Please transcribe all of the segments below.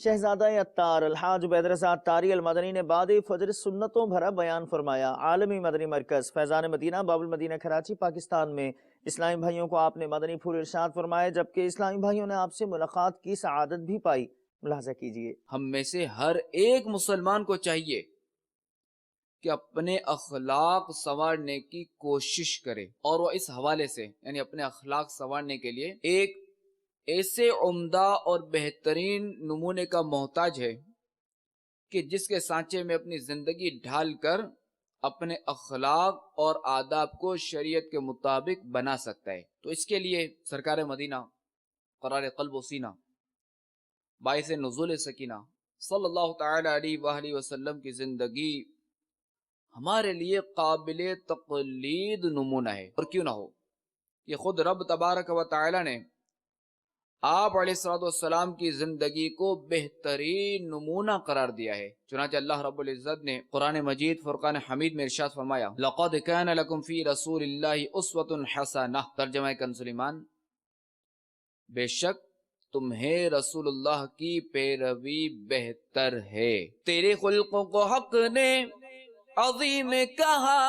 شہزادہ عطار الحاج عبید رضا عطاری المدنی نے بعد فجر سنتوں بھرا بیان فرمایا۔ عالمی مدنی مرکز فیضان مدینہ باب المدینہ کراچی پاکستان میں اسلامی بھائیوں کو آپ نے مدنی پھول ارشاد فرمائے، جبکہ اسلامی بھائیوں نے آپ سے ملاقات کی سعادت بھی پائی۔ ملاحظہ کیجئے۔ ہم میں سے ہر ایک مسلمان کو چاہیے کہ اپنے اخلاق سنوارنے کی کوشش کرے، اور وہ اس حوالے سے یعنی اپنے اخلاق سنوارنے کے لیے ایک ایسے عمدہ اور بہترین نمونے کا محتاج ہے کہ جس کے سانچے میں اپنی زندگی ڈھال کر اپنے اخلاق اور آداب کو شریعت کے مطابق بنا سکتا ہے۔ تو اس کے لیے سرکار مدینہ قرار قلب و سینہ باعث نزول سکینہ صلی اللہ تعالی علیہ وآلہ وسلم کی زندگی ہمارے لیے قابل تقلید نمونہ ہے، اور کیوں نہ ہو۔ یہ خود رب تبارک و تعالی نے آپ علیہ السلام کی زندگی کو بہترین نمونہ قرار دیا ہے۔ چنانچہ اللہ رب العزت نے قرآن مجید فرقان حمید میں ارشاد فرمایا، لَقَدْ كَانَ لَكُمْ فِي رَسُولِ اللَّهِ أُسْوَةٌ حَسَنَةٌ، ترجمہ کنز ایمان، بے شک تمہیں رسول اللہ کی پیروی بہتر ہے۔ تیرے خلقوں کو حق نے عظیم کہا،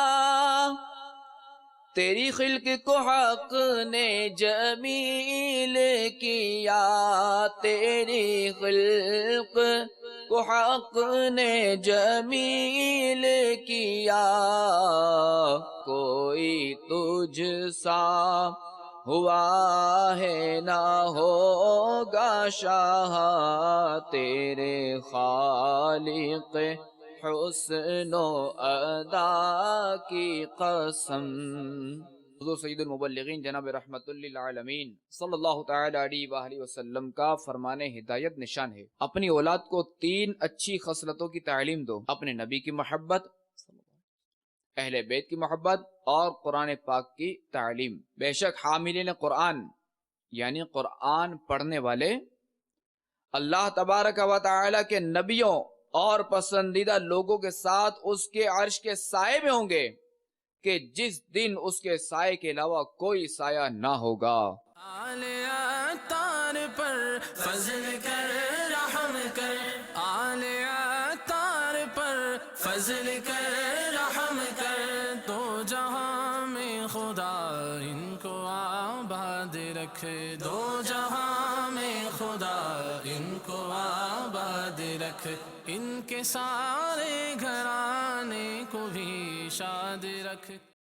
تیری خلق کو حق نے جمیل کیا، تیری خلق کو حق نے جمیل کیا، کوئی تجھ سا ہوا ہے نہ ہوگا شاہ، تیرے خالق حسن و ادا کی قسم۔ حضور سید المبلغین جناب رحمت للعالمین صلی اللہ تعالی علیہ وآلہ وسلم کا فرمان ہدایت نشان ہے، اپنی اولاد کو 3 اچھی خصلتوں کی تعلیم دو: اپنے نبی کی محبت، اہل بیت کی محبت، اور قرآن پاک کی تعلیم۔ بے شک حاملین قرآن یعنی قرآن پڑھنے والے اللہ تبارک و تعالی کے نبیوں اور پسندیدہ لوگوں کے ساتھ اس کے عرش کے سائے میں ہوں گے کہ جس دن اس کے سائے کے علاوہ کوئی سایہ نہ ہوگا۔ آل عطار پر فضل کر رحم کر، آل عطار پر فضل کر رحم کر، تو جہاں میں خدا ان کو آباد رکھے، دو جہاں میں خدا ان کو آباد رکھ، ان کے سارے گھرانے کو بھی شاد رکھ۔